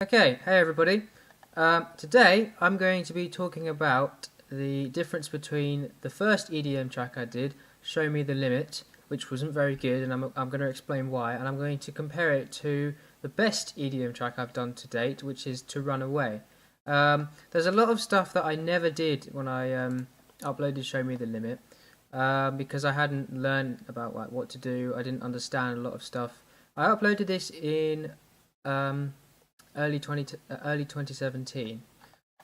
Okay, hey everybody. Today I'm going to be talking about the difference between the first EDM track I did, Show Me the Limit, which wasn't very good, and I'm going to explain why, and I'm going to compare it to the best EDM track I've done to date, which is To Run Away. There's a lot of stuff that I never did when I uploaded Show Me the Limit, because I hadn't learned about what to do. I didn't understand a lot of stuff. I uploaded this in early 2017.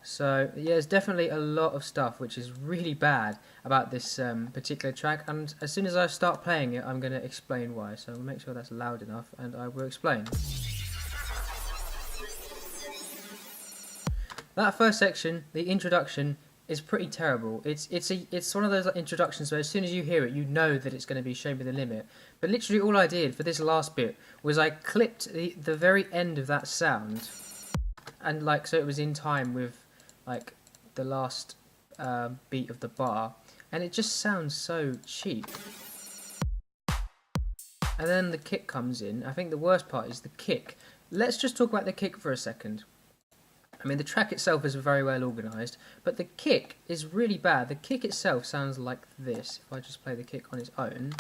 So yeah, there's definitely a lot of stuff which is really bad about this particular track, and as soon as I start playing it I'm going to explain why, so I'll make sure that's loud enough and I will explain. That first section, the introduction, is pretty terrible. It's one of those introductions where as soon as you hear it you know that it's going to be Show Me the Limit, but literally all I did for this last bit was I clipped the very end of that sound, and so it was in time with the last beat of the bar, and it just sounds so cheap. And then the kick comes in. I think the worst part is the kick. Let's just talk about the kick for a second. I mean, the track itself is very well organised, but the kick is really bad. The kick itself sounds like this. If I just play the kick on its own.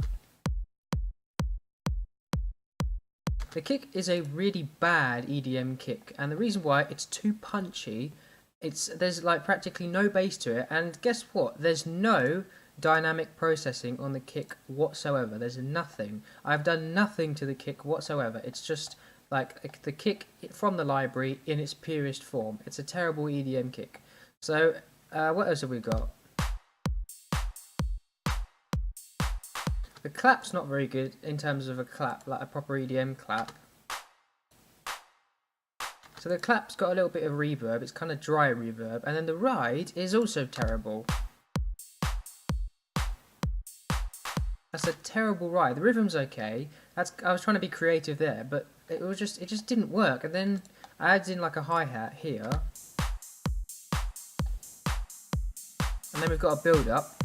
The kick is a really bad EDM kick, and the reason why, it's too punchy. There's practically no bass to it, and guess what? There's no dynamic processing on the kick whatsoever. There's nothing. I've done nothing to the kick whatsoever. It's just the kick from the library in its purest form. It's a terrible EDM kick. So what else have we got? The clap's not very good in terms of a clap, like a proper EDM clap. So the clap's got a little bit of reverb, it's kind of dry reverb, and then the ride is also terrible. That's a terrible ride. The rhythm's okay. I was trying to be creative there, but it just didn't work. And then I added in a hi-hat here, and then we've got a build-up.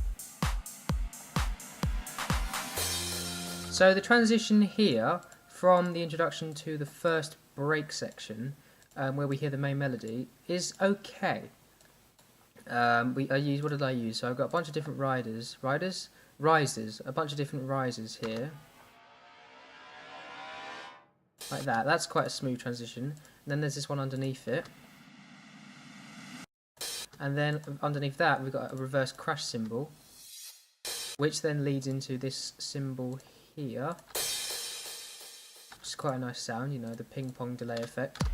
So the transition here from the introduction to the first break section, where we hear the main melody, is okay. What did I use? So I've got a bunch of different risers, a bunch of different risers here, like that. That's quite a smooth transition. And then there's this one underneath it, and then underneath that we've got a reverse crash cymbal, which then leads into this cymbal here, which is quite a nice sound, you know, the ping pong delay effect.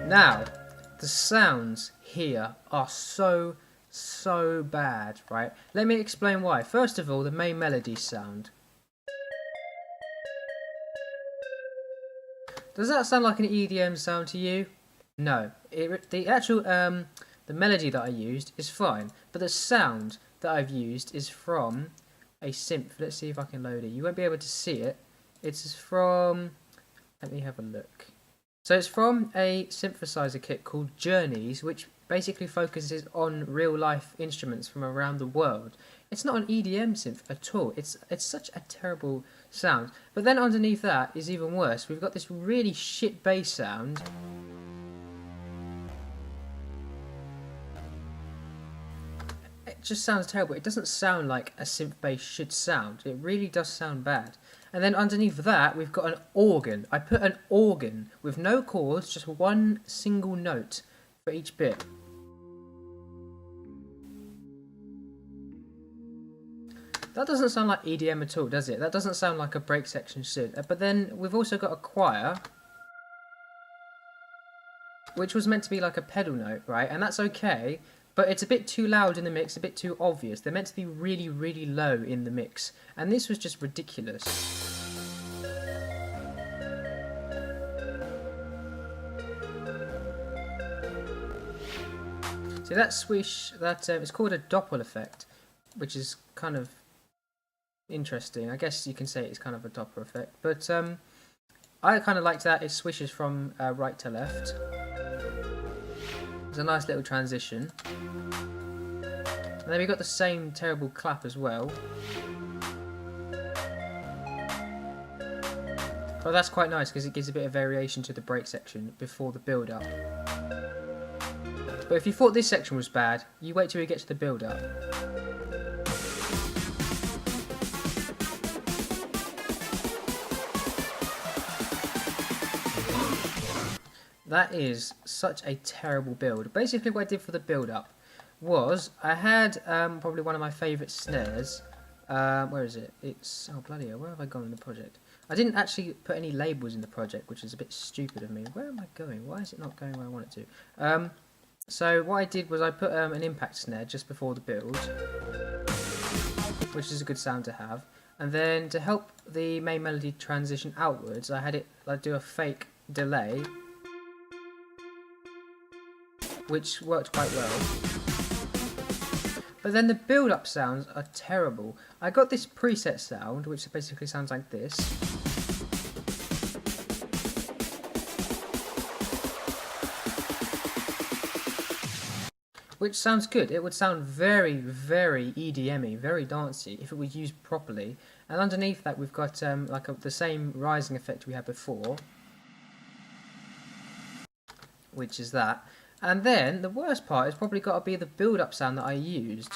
Now, the sounds here are so bad, right? Let me explain why. First of all, the main melody sound. Does that sound like an EDM sound to you? No. The melody that I used is fine, but the sound that I've used is from a synth. Let's see if I can load it. You won't be able to see it. It's from... Let me have a look. So it's from a synthesizer kit called Journeys, which basically focuses on real-life instruments from around the world. It's not an EDM synth at all. It's such a terrible sound. But then underneath that is even worse. We've got this really shit bass sound. It just sounds terrible. It doesn't sound like a synth bass should sound. It really does sound bad. And then underneath that we've got an organ. I put an organ with no chords, just one single note for each bit. That doesn't sound like EDM at all, does it? That doesn't sound like a break section should. But then we've also got a choir, which was meant to be like a pedal note, right? And that's okay, but it's a bit too loud in the mix, a bit too obvious. They're meant to be really, really low in the mix, and this was just ridiculous. So that swish, it's called a Doppel effect, which is kind of interesting. I guess you can say it's kind of a Doppler effect, but I kind of liked that. It swishes from right to left. It's a nice little transition. And then we got the same terrible clap as well. But that's quite nice because it gives a bit of variation to the break section before the build up. But if you thought this section was bad, you wait till you get to the build up. That is such a terrible build. Basically what I did for the build up was I had probably one of my favourite snares. Where is it? It's, oh bloody hell, where have I gone in the project? I didn't actually put any labels in the project, which is a bit stupid of me. Where am I going? Why is it not going where I want it to? So what I did was I put an impact snare just before the build, which is a good sound to have. And then to help the main melody transition outwards, I had it do a fake delay, which worked quite well. But then the build-up sounds are terrible. I got this preset sound, which basically sounds like this. Which sounds good. It would sound very, very EDM-y, very dancey if it was used properly. And underneath that we've got the same rising effect we had before, which is that. And then the worst part has probably got to be the build-up sound that I used.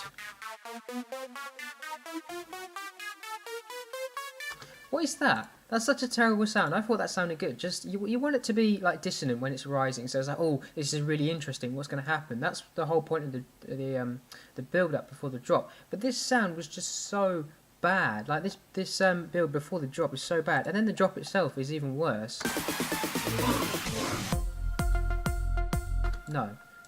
What is that? That's such a terrible sound. I thought that sounded good. Just you want it to be like dissonant when it's rising. So it's like, oh, this is really interesting. What's going to happen? That's the whole point of the build-up before the drop. But this sound was just so bad. Like this build before the drop is so bad, and then the drop itself is even worse.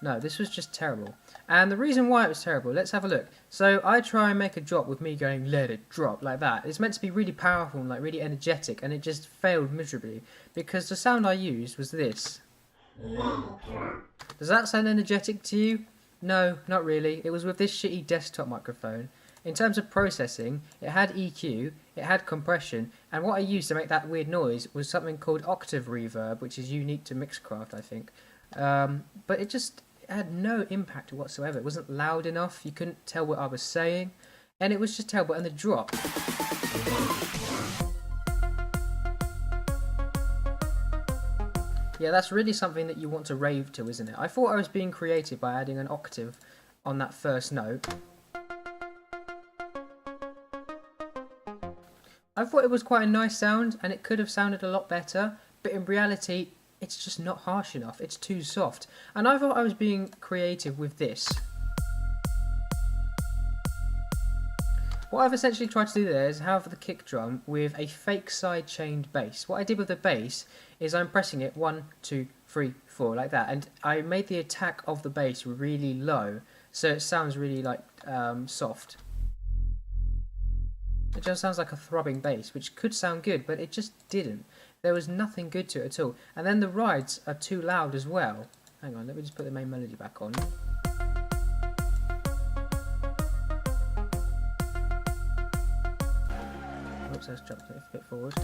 No, this was just terrible. And the reason why it was terrible, let's have a look. So I try and make a drop with me going, let it drop, like that. It's meant to be really powerful and like really energetic, and it just failed miserably because the sound I used was this. Does that sound energetic to you? No, not really. It was with this shitty desktop microphone. In terms of processing, it had EQ, it had compression, and what I used to make that weird noise was something called octave reverb, which is unique to Mixcraft, I think. But it had no impact whatsoever. It wasn't loud enough, you couldn't tell what I was saying, and it was just terrible. And the drop, yeah, that's really something that you want to rave to, isn't it? I thought I was being creative by adding an octave on that first note. I thought it was quite a nice sound, and it could have sounded a lot better, but in reality it's just not harsh enough. It's too soft. And I thought I was being creative with this. What I've essentially tried to do there is have the kick drum with a fake side chained bass. What I did with the bass is I'm pressing it 1, 2, 3, 4 like that, and I made the attack of the bass really low, so it sounds really like soft. It just sounds like a throbbing bass, which could sound good, but it just didn't. There was nothing good to it at all. And then the rides are too loud as well. Hang on, let me just put the main melody back on. Oops, let's jump it a bit forward.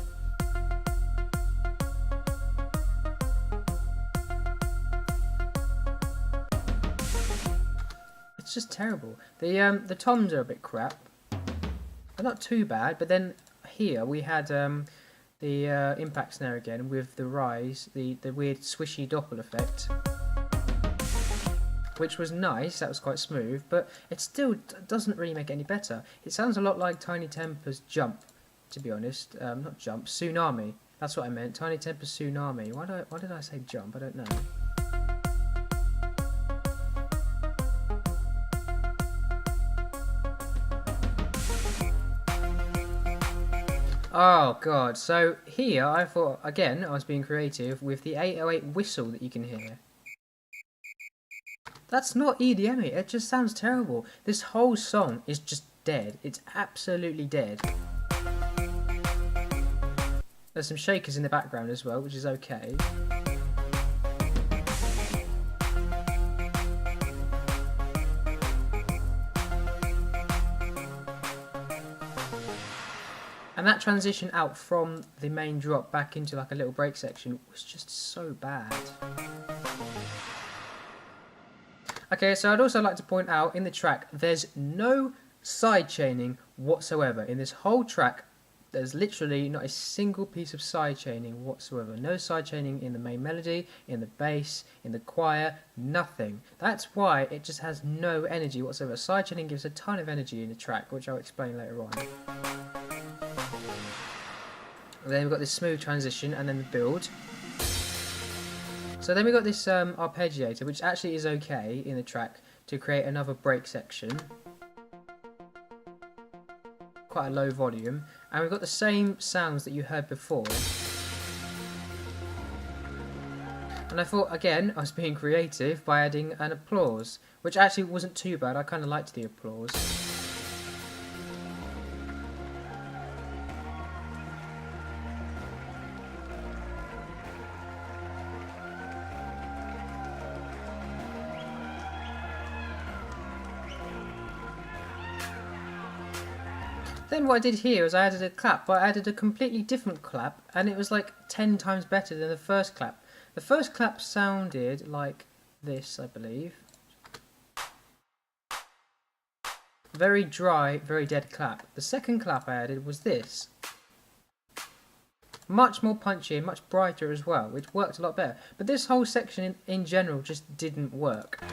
It's just terrible. The toms are a bit crap. They're not too bad, but then here we had the impact snare again with the rise, the weird swishy doppel effect, which was nice. That was quite smooth, but it still doesn't really make it any better. It sounds a lot like Tiny Temper's Jump, to be honest. Not Jump, Tsunami. That's what I meant. Tiny Temper's Tsunami. Why did I say Jump? I don't know. Oh god, so here I thought, again, I was being creative with the 808 whistle that you can hear. That's not EDM, it just sounds terrible. This whole song is just dead. It's absolutely dead. There's some shakers in the background as well, which is okay. And that transition out from the main drop back into like a little break section was just so bad. Okay, so I'd also like to point out in the track there's no side chaining whatsoever. In this whole track, There's literally not a single piece of sidechaining whatsoever. No sidechaining in the main melody, in the bass, in the choir, nothing. That's why it just has no energy whatsoever. Sidechaining gives a ton of energy in the track, which I'll explain later on. And then we've got this smooth transition and then the build. So then we've got this arpeggiator, which actually is okay in the track to create another break section. Quite a low volume. And we've got the same sounds that you heard before. And I thought, again, I was being creative by adding an applause, which actually wasn't too bad. I kind of liked the applause. Then what I did here is I added a clap, but I added a completely different clap, and it was like 10 times better than the first clap. The first clap sounded like this, I believe. Very dry, very dead clap. The second clap I added was this. Much more punchy and much brighter as well, which worked a lot better. But this whole section in general just didn't work.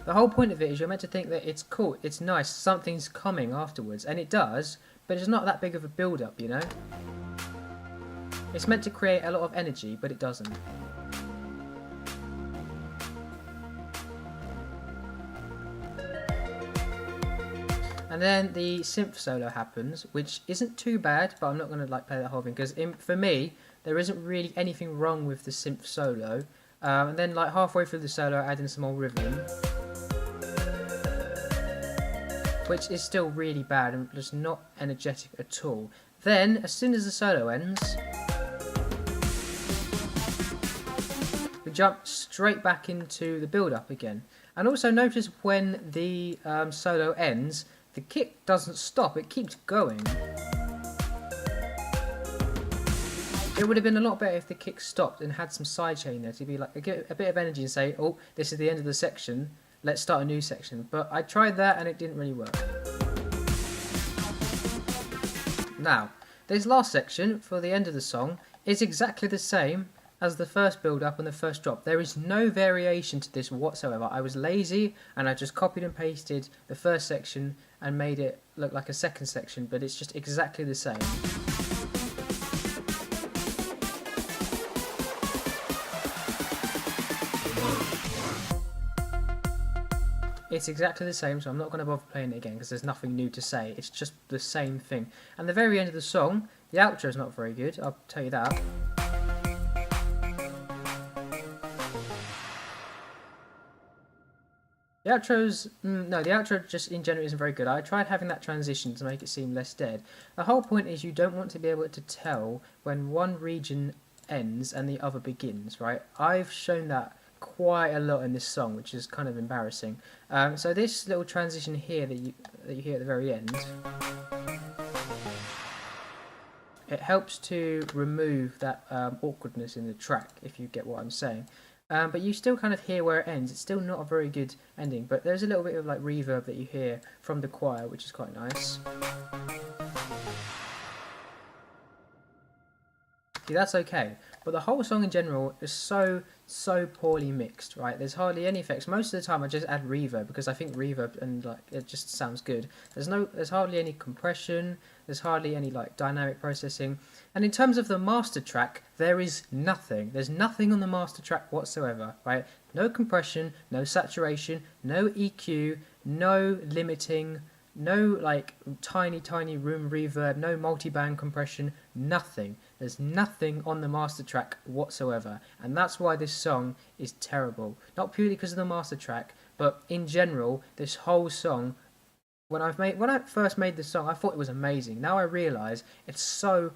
The whole point of it is you're meant to think that it's cool, it's nice, something's coming afterwards, and it does, but it's not that big of a build-up, you know? It's meant to create a lot of energy, but it doesn't. And then the synth solo happens, which isn't too bad, but I'm not going to play that whole thing, because for me, there isn't really anything wrong with the synth solo. And then halfway through the solo, I add in some more rhythm, which is still really bad and just not energetic at all. Then, as soon as the solo ends, we jump straight back into the build-up again. And also notice when the solo ends, the kick doesn't stop, it keeps going. It would have been a lot better if the kick stopped and had some sidechain there to be like a bit of energy and say, oh, this is the end of the section, let's start a new section. But I tried that and it didn't really work. Now, this last section for the end of the song is exactly the same as the first build-up and the first drop. There is no variation to this whatsoever. I was lazy and I just copied and pasted the first section and made it look like a second section, but it's just exactly the same. It's exactly the same, so I'm not going to bother playing it again because there's nothing new to say. It's just the same thing. And the very end of the song, the outro is not very good, I'll tell you that. The outro just in general isn't very good. I tried having that transition to make it seem less dead. The whole point is you don't want to be able to tell when one region ends and the other begins, right? I've shown that quite a lot in this song, which is kind of embarrassing. So this little transition here that you hear at the very end, it helps to remove that awkwardness in the track, if you get what I'm saying. But you still kind of hear where it ends. It's still not a very good ending, but there's a little bit of reverb that you hear from the choir, which is quite nice. See, that's okay, but the whole song in general is so poorly mixed, right? There's hardly any effects. Most of the time I just add reverb because I think reverb and it just sounds good. There's hardly any compression, there's hardly any dynamic processing. And in terms of the master track, there is nothing. There's nothing on the master track whatsoever, right? No compression, no saturation, no EQ, no limiting, no tiny room reverb, no multi-band compression, nothing. There's nothing on the master track whatsoever, and that's why this song is terrible. Not purely because of the master track, but in general, this whole song, when I first made this song, I thought it was amazing. Now I realise it's so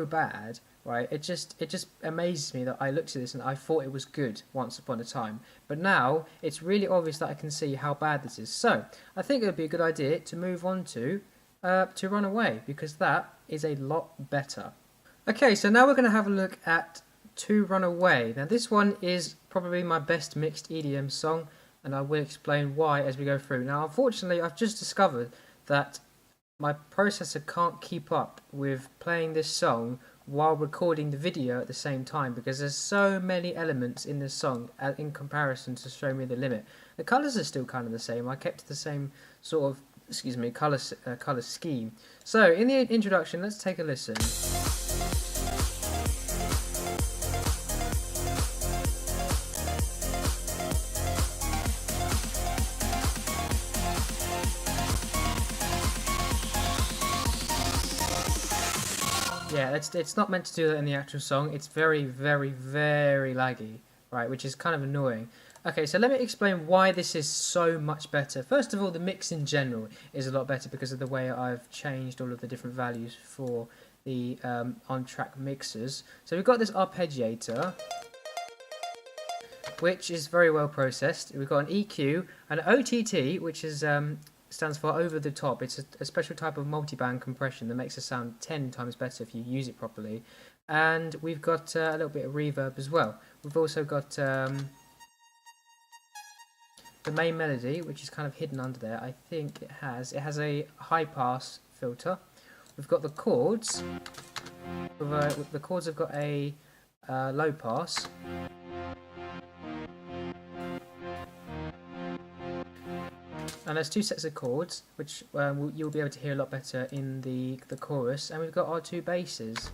bad, right? It just amazes me that I looked at this and I thought it was good once upon a time. But now it's really obvious that I can see how bad this is. So I think it would be a good idea to move on to Run Away, because that is a lot better. Okay, so now we're going to have a look at To Run Away. Now this one is probably my best mixed EDM song. and I will explain why as we go through. Now, unfortunately, I've just discovered that my processor can't keep up with playing this song while recording the video at the same time, because there's so many elements in this song in comparison to Show Me the Limit. The colours are still kind of the same. I kept the same sort of, colour scheme. So in the introduction, let's take a listen. Yeah, it's not meant to do that in the actual song. It's very, very, very laggy, right, which is kind of annoying. Okay, so let me explain why this is so much better. First of all, the mix in general is a lot better because of the way I've changed all of the different values for the on-track mixers. So we've got this arpeggiator, which is very well processed. We've got an EQ, an OTT, which is stands for over the top. It's a special type of multiband compression that makes it sound 10 times better if you use it properly. And we've got a little bit of reverb as well. We've also got the main melody, which is kind of hidden under there. I think it has a high pass filter. We've got the chords. The chords have got a low pass. And there's two sets of chords, which you'll be able to hear a lot better in the chorus. And we've got our two basses,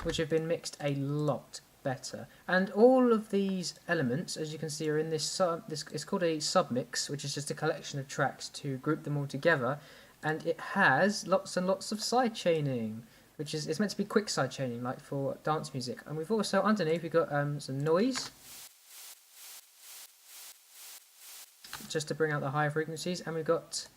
which have been mixed a lot better. And all of these elements, as you can see, are in this it's called a submix, which is just a collection of tracks to group them all together. And it has lots and lots of side chaining, which is it's meant to be quick side chaining, like for dance music. And we've also underneath we've got some noise, just to bring out the higher frequencies, and we've got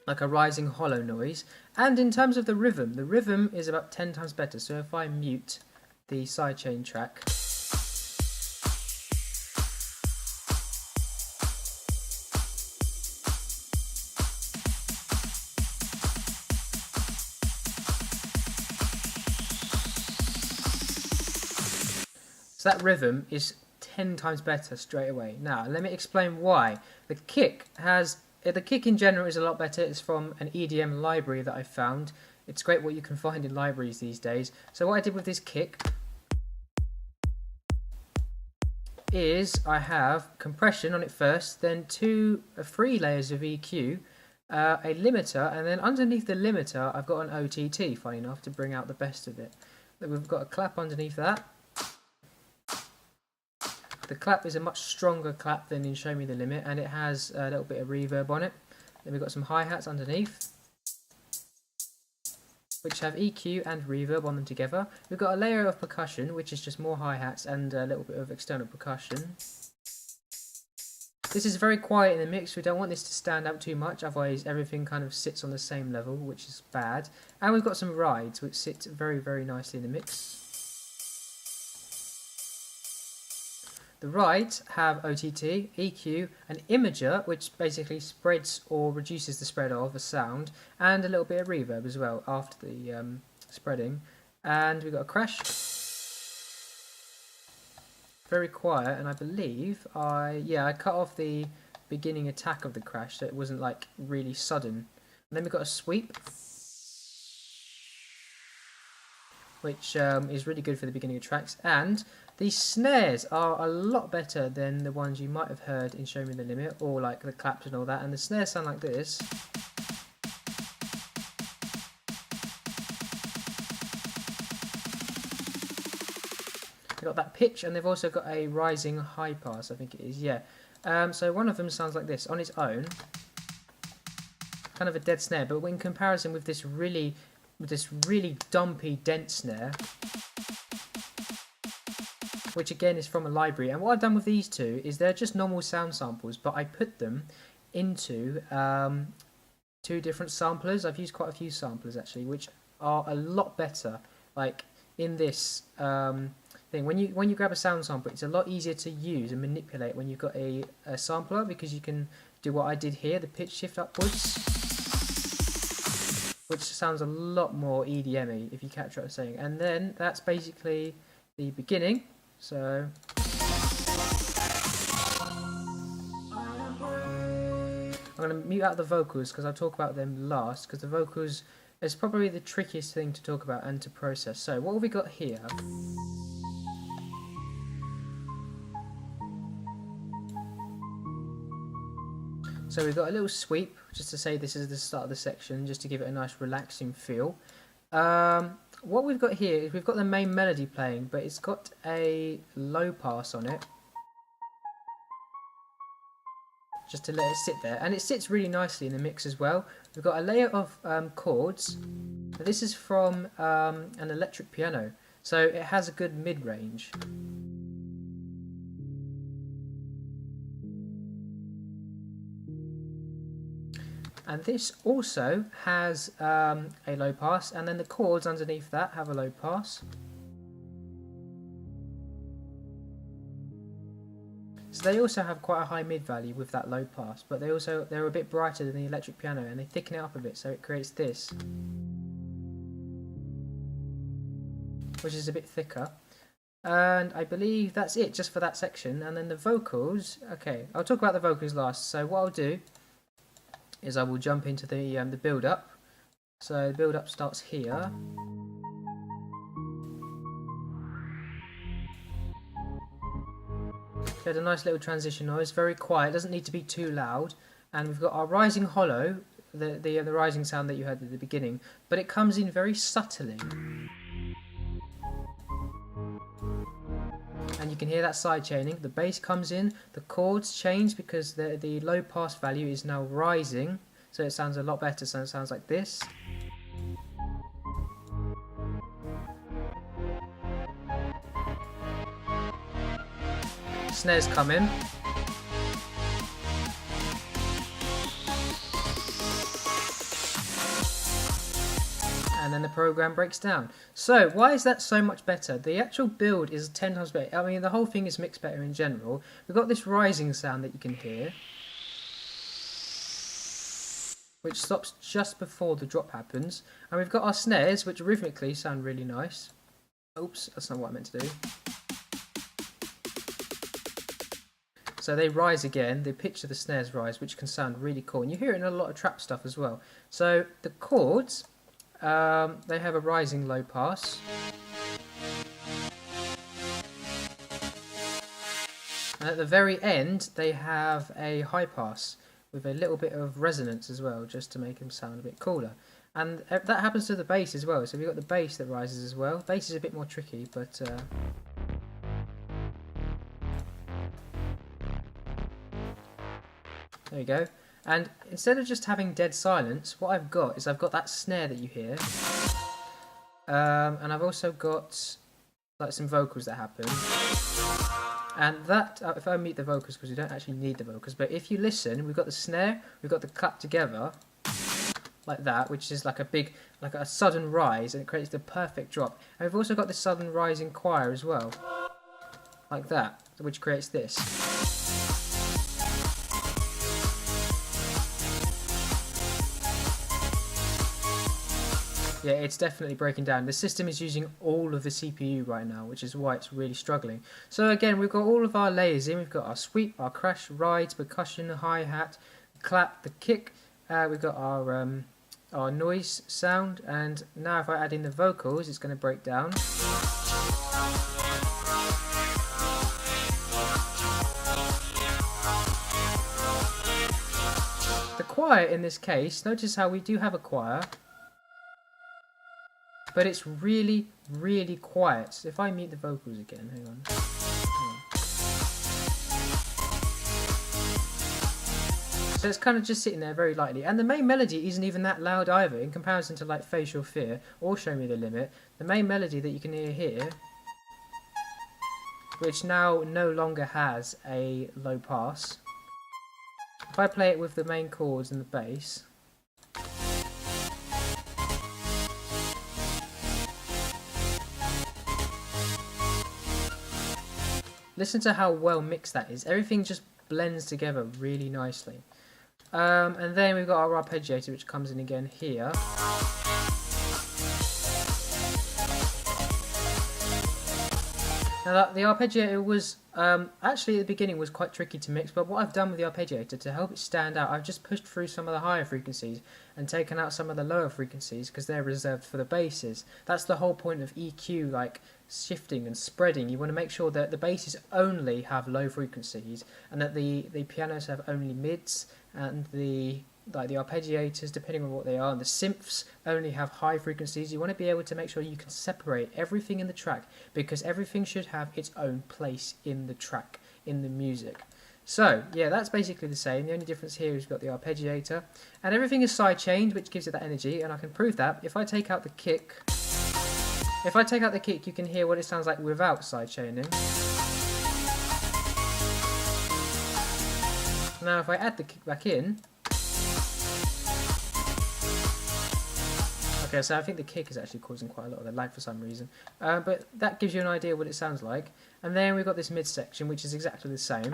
like a rising hollow noise. And in terms of the rhythm is about 10 times better. So if I mute the sidechain track, so that rhythm is 10 times better straight away. Now, let me explain why. The kick in general is a lot better. It's from an EDM library that I found. It's great what you can find in libraries these days. So what I did with this kick is I have compression on it first, then three layers of EQ, a limiter, and then underneath the limiter I've got an OTT, funny enough, to bring out the best of it. Then we've got a clap underneath that. The clap is a much stronger clap than in Show Me the Limit, and it has a little bit of reverb on it. Then we've got some hi-hats underneath, which have EQ and reverb on them together. We've got a layer of percussion, which is just more hi-hats and a little bit of external percussion. This is very quiet in the mix. We don't want this to stand out too much, otherwise everything kind of sits on the same level, which is bad. And we've got some rides, which sit very, very nicely in the mix. The rides have OTT, EQ, an imager, which basically spreads or reduces the spread of a sound, and a little bit of reverb as well after the spreading. And we've got a crash. Very quiet, and I believe I cut off the beginning attack of the crash so it wasn't like really sudden. And then we've got a sweep, which is really good for the beginning of tracks. And these snares are a lot better than the ones you might have heard in Show Me the Limit, or like the claps and all that. And the snares sound like this. They've got that pitch, and they've also got a rising high pass, I think it is, yeah. So one of them sounds like this on its own, kind of a dead snare, but in comparison with this really dumpy, dense snare, which again is from a library. And what I've done with these two is they're just normal sound samples, but I put them into two different samplers. I've used quite a few samplers actually, which are a lot better. Like in this thing, when you grab a sound sample, it's a lot easier to use and manipulate when you've got a sampler, because you can do what I did here, the pitch shift upwards. which sounds a lot more EDM-y, if you catch what I'm saying. And then that's basically the beginning. So I'm going to mute out the vocals because I'll talk about them last, because the vocals is probably the trickiest thing to talk about and to process. So what have we got here? So we've got a little sweep, just to say this is the start of the section, just to give it a nice relaxing feel. What we've got here is we've got the main melody playing, but it's got a low pass on it, just to let it sit there, and it sits really nicely in the mix as well. We've got a layer of chords. This is from an electric piano, so it has a good mid-range. And this also has a low pass, and then the chords underneath that have a low pass. So they also have quite a high mid value with that low pass, but they're a bit brighter than the electric piano, and they thicken it up a bit, so it creates this, which is a bit thicker. And I believe that's it just for that section. And then the vocals, okay, I'll talk about the vocals last. So what I'll do is I will jump into the build up. So the build up starts here. Get a nice little transition noise, very quiet, doesn't need to be too loud. And we've got our rising hollow, the rising sound that you heard at the beginning, but it comes in very subtly. And you can hear that side chaining. The bass comes in, the chords change because the low pass value is now rising, so it sounds a lot better. So it sounds like this. Snares come in. And then the program breaks down. So why is that so much better? The actual build is 10 times better. I mean, the whole thing is mixed better in general. We've got this rising sound that you can hear, which stops just before the drop happens. And we've got our snares, which rhythmically sound really nice. Oops, that's not what I meant to do. So they rise again, the pitch of the snares rise, which can sound really cool. And you hear it in a lot of trap stuff as well. So the chords, they have a rising low pass. And at the very end, they have a high pass with a little bit of resonance as well, just to make them sound a bit cooler. And that happens to the bass as well. So we've got the bass that rises as well. Bass is a bit more tricky, but there you go. And instead of just having dead silence, what I've got is I've got that snare that you hear, and I've also got like some vocals that happen. And that, if I mute the vocals, because we don't actually need the vocals, but if you listen, we've got the snare, we've got the clap together, like that, which is like a big, like a sudden rise, and it creates the perfect drop. And we've also got the sudden rising choir as well, like that, which creates this. Yeah, it's definitely breaking down. The system is using all of the CPU right now, which is why it's really struggling. So again, we've got all of our layers in. We've got our sweep, our crash, rides, percussion, hi-hat, clap, the kick. We've got our noise sound, and now if I add in the vocals, it's going to break down. The choir in this case, notice how we do have a choir, but it's really, really quiet. So if I mute the vocals again, hang on. So it's kind of just sitting there very lightly. And the main melody isn't even that loud either in comparison to like Facial Fear or Show Me the Limit. The main melody that you can hear here, which now no longer has a low pass. If I play it with the main chords and the bass, listen to how well mixed that is. Everything just blends together really nicely. And then we've got our arpeggiator, which comes in again here. Now the arpeggiator was, actually at the beginning was quite tricky to mix, but what I've done with the arpeggiator to help it stand out, I've just pushed through some of the higher frequencies and taken out some of the lower frequencies because they're reserved for the basses. That's the whole point of EQ, like shifting and spreading. You want to make sure that the basses only have low frequencies and that the pianos have only mids, and the arpeggiators, depending on what they are, and the synths only have high frequencies. You want to be able to make sure you can separate everything in the track, because everything should have its own place in the track, in the music. So yeah, that's basically the same. The only difference here is we've got the arpeggiator, and everything is side-chained, which gives it that energy, and I can prove that. If I take out the kick, you can hear what it sounds like without side-chaining. Now if I add the kick back in, okay, so I think the kick is actually causing quite a lot of the lag for some reason. But that gives you an idea what it sounds like. And then we've got this mid section, which is exactly the same.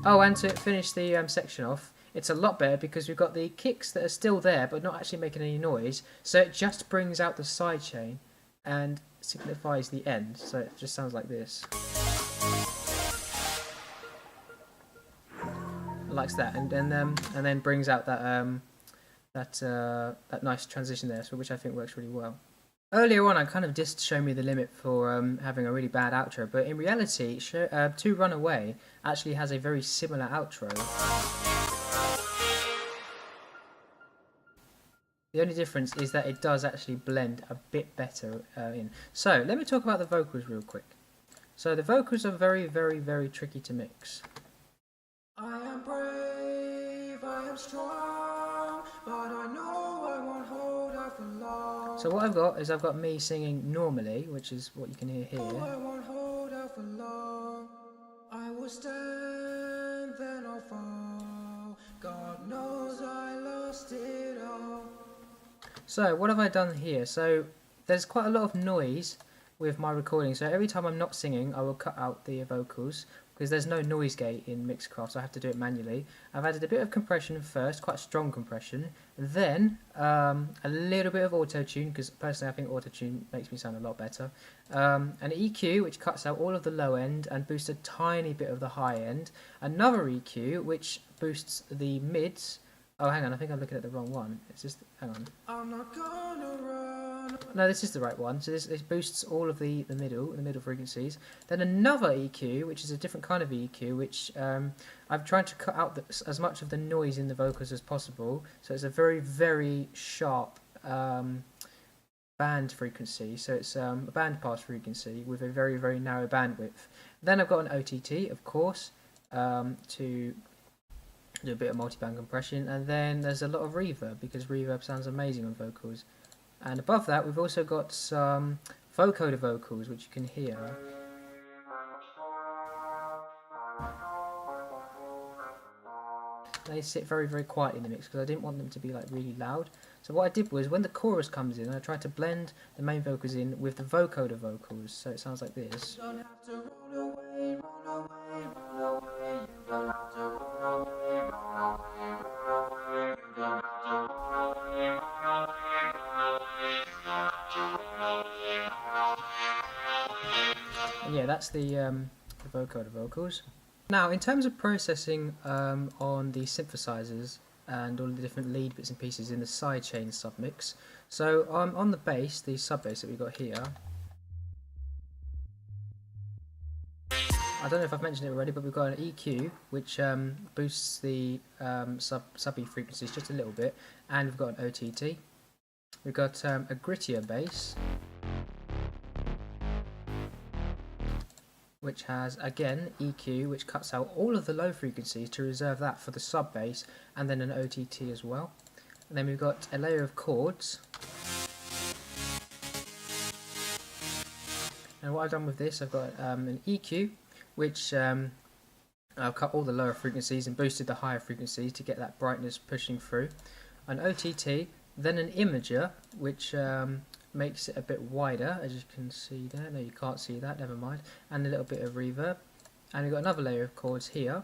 Oh, and to finish the section off, it's a lot better because we've got the kicks that are still there, but not actually making any noise. So it just brings out the side chain and signifies the end. So it just sounds like this. Likes that, and then brings out that that nice transition there, so which I think works really well. Earlier on I kind of dissed Show Me the Limit for having a really bad outro, but in reality To Run Away actually has a very similar outro. The only difference is that it does actually blend a bit better in. So let me talk about the vocals real quick. So the vocals are very, very, very tricky to mix. I am brave, I am strong, but I know I won't hold out for long. So what I've got me singing normally, which is what you can hear here. I won't hold out for long. I will stand, then I'll fall. God knows I lost it all. So what have I done here? So there's quite a lot of noise with my recording. So every time I'm not singing, I will cut out the vocals, because there's no noise gate in Mixcraft, so I have to do it manually. I've added a bit of compression first, quite strong compression, then a little bit of auto-tune, because personally I think auto-tune makes me sound a lot better, an EQ which cuts out all of the low end and boosts a tiny bit of the high end, another EQ which boosts the mids. Oh, hang on, I think I'm looking at the wrong one. It's just, hang on. I'm not gonna run. No, this is the right one. So this boosts all of the middle frequencies. Then another EQ, which is a different kind of EQ, which I've tried to cut out as much of the noise in the vocals as possible. So it's a very, very sharp band frequency. So it's a band pass frequency with a very, very narrow bandwidth. Then I've got an OTT, of course, to do a bit of multi-band compression, and then there's a lot of reverb, because reverb sounds amazing on vocals. And above that we've also got some vocoder vocals, which you can hear. They sit very, very quietly in the mix because I didn't want them to be like really loud. So what I did was, when the chorus comes in, I tried to blend the main vocals in with the vocoder vocals, so it sounds like this. You don't have to run away, run away, run away. You don't have to run away. And yeah, that's the vocoder vocals. Now, in terms of processing on the synthesizers and all the different lead bits and pieces in the sidechain submix, so on the bass, the sub bass that we've got here, I don't know if I've mentioned it already, but we've got an EQ which boosts the sub-E frequencies just a little bit, and we've got an OTT. We've got a grittier bass, which has, again, EQ, which cuts out all of the low frequencies to reserve that for the sub bass, and then an OTT as well. And then we've got a layer of chords. And what I've done with this, I've got an EQ, which I've cut all the lower frequencies and boosted the higher frequencies to get that brightness pushing through. An OTT, then an imager, which makes it a bit wider, as you can see there. No, you can't see that, never mind. And a little bit of reverb. And we've got another layer of chords here.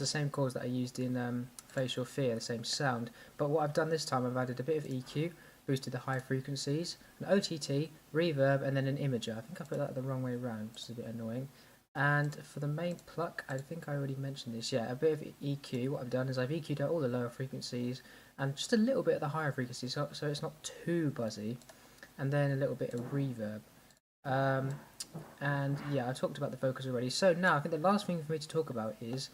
the same chords that I used in Facial Fear, the same sound. But what I've done this time, I've added a bit of EQ, boosted the high frequencies, an OTT, reverb, and then an imager. I think I put that the wrong way around, which is a bit annoying. And for the main pluck, I think I already mentioned this, yeah, a bit of EQ. What I've done is I've EQ'd out all the lower frequencies and just a little bit of the higher frequencies, so it's not too buzzy, and then a little bit of reverb. And yeah, I talked about the vocals already. So now I think the last thing for me to talk about is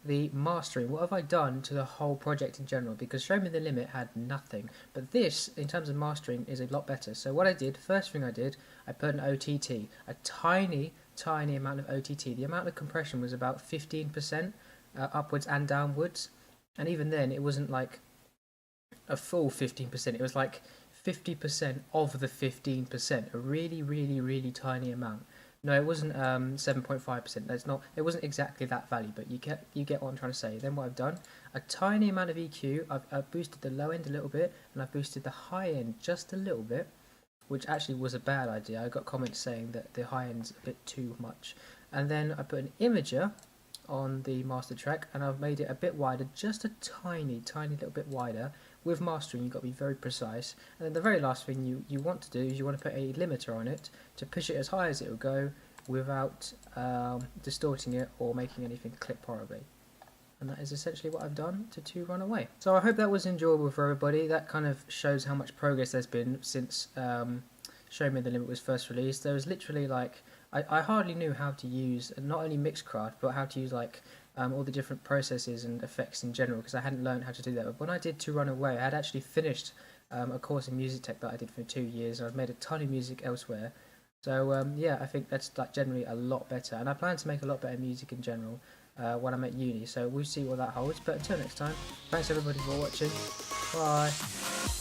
the mastering. What have I done to the whole project in general? Because Show Me the Limit had nothing, but this, in terms of mastering, is a lot better. So what I did, first thing I did, I put an OTT, a tiny amount of OTT. The amount of compression was about 15%, upwards and downwards, and even then it wasn't like a full 15%. It was like 50% of the 15%, a really tiny amount. No, it wasn't 7.5%. That's not. It wasn't exactly that value, but you get what I'm trying to say. Then what I've done, a tiny amount of EQ. I've boosted the low end a little bit, and I've boosted the high end just a little bit, which actually was a bad idea. I got comments saying that the high end's a bit too much. And then I put an imager on the master track, and I've made it a bit wider, just a tiny little bit wider. With mastering, you've got to be very precise. And then the very last thing you want to do is you want to put a limiter on it to push it as high as it will go without distorting it or making anything clip horribly. And that is essentially what I've done to Run Away. So I hope that was enjoyable for everybody. That kind of shows how much progress there's been since Show Me the Limit was first released. There was literally like, I hardly knew how to use not only Mixcraft, but how to use like all the different processes and effects in general, because I hadn't learned how to do that. But when I did To Run Away, I had actually finished a course in music tech that I did for 2 years, and I've made a ton of music elsewhere. So yeah, I think that's like generally a lot better, and I plan to make a lot better music in general when I'm at uni. So we'll see what that holds. But until next time, thanks everybody for watching. Bye.